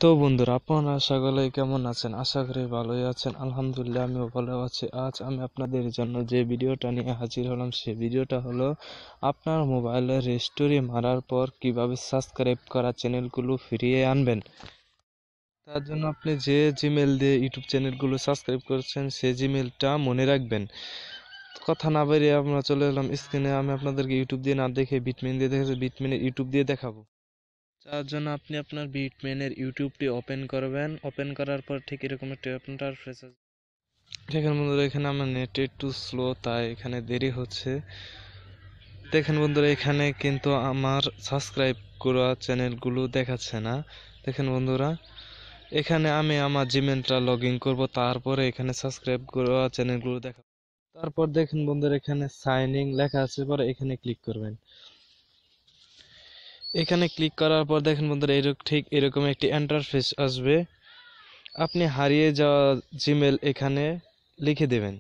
তো বন্ধুরা, আপনারা সকলে কেমন আছেন? আশা করি ভালোই আছেন। আলহামদুলিল্লাহ, আমিও ভালো আছি। আজ আমি আপনাদের জন্য যে ভিডিওটা নিয়ে হাজির হলাম, সেই ভিডিওটা হলো আপনার মোবাইলের রেস্টোরি মারার পর কিভাবে সাবস্ক্রাইব করা চ্যানেলগুলো ফিরিয়ে আনবেন। তার জন্য আপনি যে জিমেল দিয়ে ইউটিউব চ্যানেলগুলো সাবস্ক্রাইব করেছেন সেই জিমেলটা মনে রাখবেন। কথা না বেরিয়ে আমরা চলে এলাম স্ক্রিনে। আমি আপনাদেরকে ইউটিউব দিয়ে না দেখে বিটমেন দিয়ে দেখেছি, বিটমেনের ইউটিউব দিয়ে দেখাবো। তার জন্য আপনি আপনার বিটম্যানের ইউটিউবটি ওপেন করবেন। ওপেন করার পর ঠিক এরকম একটা ইন্টারফেস আসবে। দেখেন বন্ধুরা, এখানে আমার নেট একটু স্লো, তাই এখানে দেরি হচ্ছে। দেখেন বন্ধুরা, এখানে কিন্তু আমার সাবস্ক্রাইব করা চ্যানেলগুলো দেখাচ্ছে না। দেখেন বন্ধুরা, এখানে আমি আমার জিমেলটা লগ ইন করবো, তারপরে এখানে সাবস্ক্রাইব করা চ্যানেলগুলো দেখাবো। তারপর দেখেন বন্ধুরা, এখানে সাইন ইন লেখা আছে, পরে এখানে ক্লিক করবেন। এখানে ক্লিক করার পর দেখেন বন্ধুরা, ঠিক এরকম একটি ইন্টারফেস আসবে। আপনি হারিয়ে যাওয়া জিমেল এখানে লিখে দেবেন।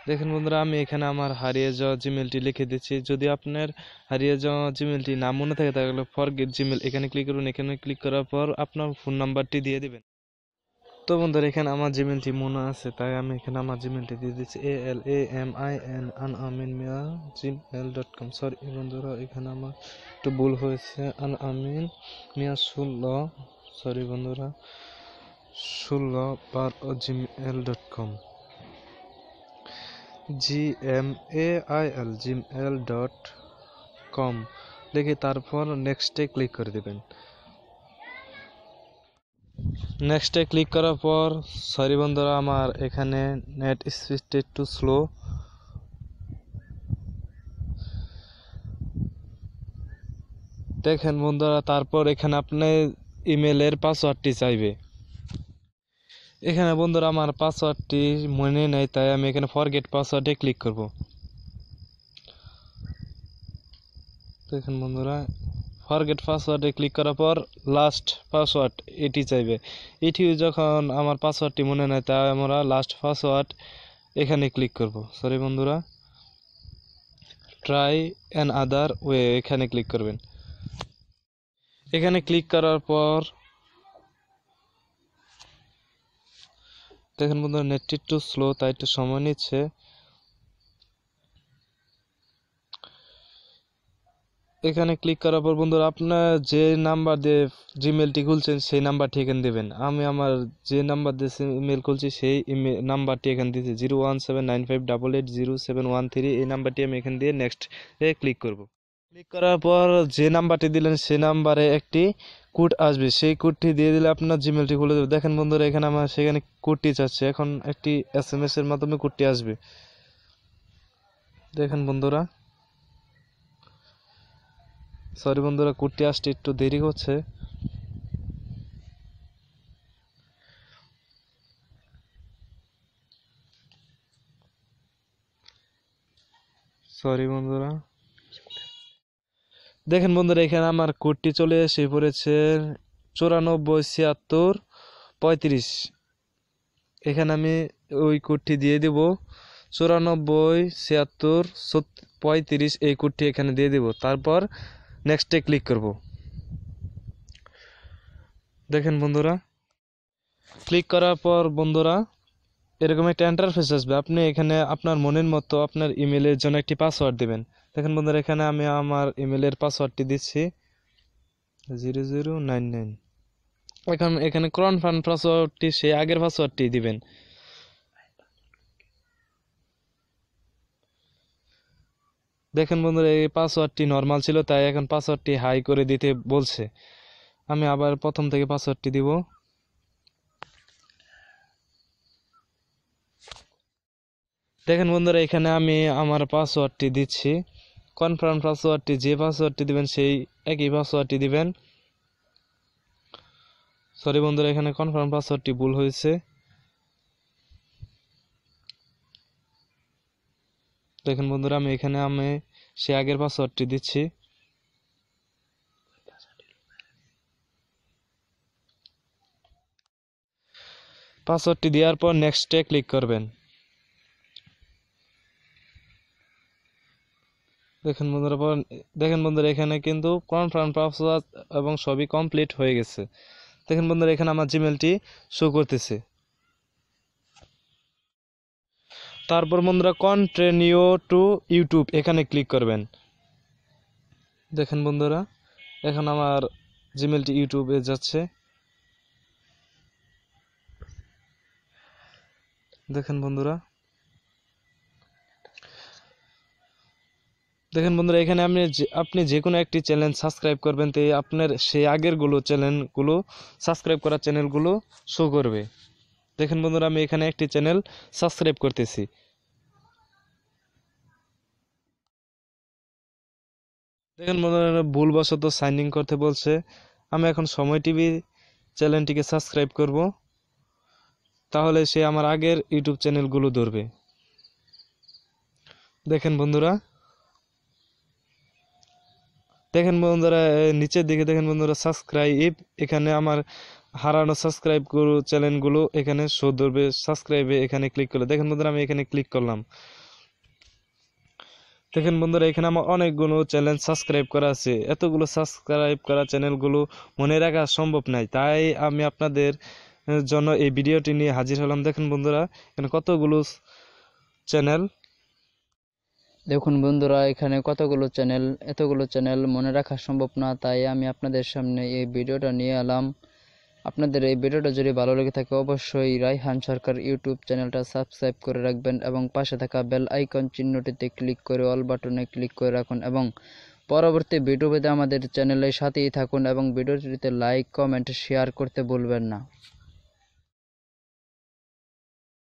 দেখেন বন্ধুরা, আমি এখানে আমার হারিয়ে যাওয়া জিমেলটি লিখে দিচ্ছি। যদি আপনার হারিয়ে যাওয়া জিমেলটি না মনে থাকে তাহলে ফরগেট জিমেল এখানে ক্লিক করুন। এখানে ক্লিক করার পর আপনার ফোন নাম্বারটি দিয়ে দিবেন। তো বন্ধুরা, এখানে আমার জিমেলটি মনে আছে, তাই আমি এখানে আমার জিমেলটি দিয়ে দিচ্ছি, ALAMIN anamin@gmail.com। সরি বন্ধুরা, এখানে আমার একটু ভুল হয়েছে, আনআমিন মিয়া 16, সরি বন্ধুরা, 16 gmail.com লিখে তারপর নেক্সটে ক্লিক করে দেবেন। নেক্সটে ক্লিক করার পর, সরি বন্ধুরা, আমার এখানে নেট স্পিডটা একটু স্লো। দেখেন বন্ধুরা, তারপর এখানে আপনি ইমেলের পাসওয়ার্ডটি চাইবে। এখানে বন্ধুরা আমার পাসওয়ার্ডটি মনে নেই, তাই আমি এখানে ফরগেট পাসওয়ার্ডে ক্লিক করব। দেখেন বন্ধুরা, ফরগেট পাসওয়ার্ডে ক্লিক করার পর লাস্ট পাসওয়ার্ড এটি চাইবে। এটি যখন আমার পাসওয়ার্ডটি মনে নেই, তাই আমরা লাস্ট পাসওয়ার্ড এখানে ক্লিক করব। সরি বন্ধুরা, ট্রাই অ্যান আদার ওয়ে এখানে ক্লিক করবেন। এখানে ক্লিক করার পর দেখেন বন্ধুরা, নেটটি একটু স্লো, তাই একটু সময় নিচ্ছে। এখানে ক্লিক করার পর বন্ধুরা, আপনার যে নাম্বার দিয়ে জিমেলটি খুলছেন সেই নাম্বারটি এখানে দেবেন। আমি আমার যে নাম্বার দিয়ে ইমেল খুলছি সেই ইমেল নাম্বারটি এখানে দিয়েছি, 01795880713। এই নাম্বারটি আমি এখানে দিয়ে নেক্সট এ ক্লিক করব। ক্লিক করার পর যে নাম্বারটি দিলেন সেই নাম্বারে একটি কোড আসবে, সেই কোডটি দিয়ে দিলে আপনার জিমেলটি খুলে দেবে। দেখেন বন্ধুরা, এখানে আমার সেখানে কোডটি চাচ্ছে, এখন একটি SMS এর মাধ্যমে কোডটি আসবে। দেখেন বন্ধুরা, সরি বন্ধুরা, কোডটি আসতে একটু দেরি হচ্ছে। সরি বন্ধুরা, দেখেন বন্ধুরা, এখানে আমার কোডটি চলে এসে পড়েছে, 947635। এখানে আমি ওই কোডটি দিয়ে দেব, 947635, এই কোডটি এখানে দিয়ে দেব। তারপর নেক্সটে ক্লিক করব। দেখেন বন্ধুরা, ক্লিক করার পর বন্ধুরা এরকম একটা ইন্টারফেস আসবে। আপনি এখানে আপনার মনের মতো আপনার ইমেলের জন্য একটি পাসওয়ার্ড দিবেন। দেখেন বন্ধুরা, এখানে আমি আমার ইমেলের পাসওয়ার্ডটি দিচ্ছি, 0099। এখন এখানে কনফার্ম পাসওয়ার্ডটি সেই আগের পাসওয়ার্ডটি দিবেন। দেখেন বন্ধুরা, এই পাসওয়ার্ডটি নর্মাল ছিল, তাই এখন পাসওয়ার্ডটি হাই করে দিতে বলছে। আমি আবার প্রথম থেকে পাসওয়ার্ডটি দিব। দেখেন বন্ধুরা, এখানে আমি আমার পাসওয়ার্ডটি দিচ্ছি। কনফার্ম পাসওয়ার্ডটি, যে পাসওয়ার্ডটি দিবেন সেই একই পাসওয়ার্ডটি দিবেন। সরি বন্ধুরা, এখানে কনফার্ম পাসওয়ার্ডটি ভুল হয়েছে। দেখেন বন্ধুরা, আমি সে আগের পাসওয়ার্ডটি দিচ্ছি। পাসওয়ার্ডটি দেওয়ার পর নেক্সটে ক্লিক করবেন। দেখেন বন্ধুরা, এখানে কিন্তু কনফার্ম পাসওয়ার্ড এবং সবই কমপ্লিট হয়ে গেছে। দেখেন বন্ধুরা এখানে আমার জিমেলটি শো করতেছে। তারপর বন্ধুরা কন্টিনিউ টু ইউটিউব এখানে ক্লিক করবেন। দেখেন বন্ধুরা এখন আমার জিমেলটি ইউটিউবে যাচ্ছে। দেখেন বন্ধুরা এখানে আপনি যে কোনো একটি চ্যানেল সাবস্ক্রাইব করবেন তো আপনার সেই আগের চ্যানেলগুলো সাবস্ক্রাইব করা চ্যানেলগুলো শো করবে। দেখেন বন্ধুরা আমি এখানে একটি চ্যানেল সাবস্ক্রাইব করতেছি। দেখেন বন্ধুরা ভুলবশত সাইন ইন করতে বলছে। আমি এখন সময় টিভি চ্যানেলটিকে সাবস্ক্রাইব করব, তাহলে সে আমার আগের ইউটিউব চ্যানেলগুলো ধরবে। দেখেন বন্ধুরা নিচের দিকে দেখেন বন্ধুরা সাবস্ক্রাইব, এখানে আমার হারানো সাবস্ক্রাইব করো চ্যানেলগুলো এখানে শো ধরবে। সাবস্ক্রাইবে এখানে ক্লিক করলে দেখেন বন্ধুরা আমি এখানে ক্লিক করলাম। দেখেন বন্ধুরা এখানে আমার অনেকগুলো চ্যানেল সাবস্ক্রাইব করা আছে। এতগুলো সাবস্ক্রাইব করা চ্যানেলগুলো মনে রাখা সম্ভব নয়, তাই আমি আপনাদের জন্য এই ভিডিওটি নিয়ে হাজির হলাম। দেখেন বন্ধুরা এখানে কতগুলো চ্যানেল, দেখুন বন্ধুরা এখানে এতগুলো চ্যানেল মনে রাখা সম্ভব না, তাই আমি আপনাদের সামনে এই ভিডিওটা নিয়ে এলাম। আপনাদের এই ভিডিওটা যদি ভালো লেগে থাকে অবশ্যই রায়হান সরকার ইউটিউব চ্যানেলটা সাবস্ক্রাইব করে রাখবেন এবং পাশে থাকা বেল আইকন চিহ্নটিতে ক্লিক করে অল বাটনে ক্লিক করে রাখুন এবং পরবর্তী ভিডিও পেতে আমাদের চ্যানেলের সাথেই থাকুন এবং ভিডিওটিতে লাইক কমেন্ট শেয়ার করতে ভুলবেন না।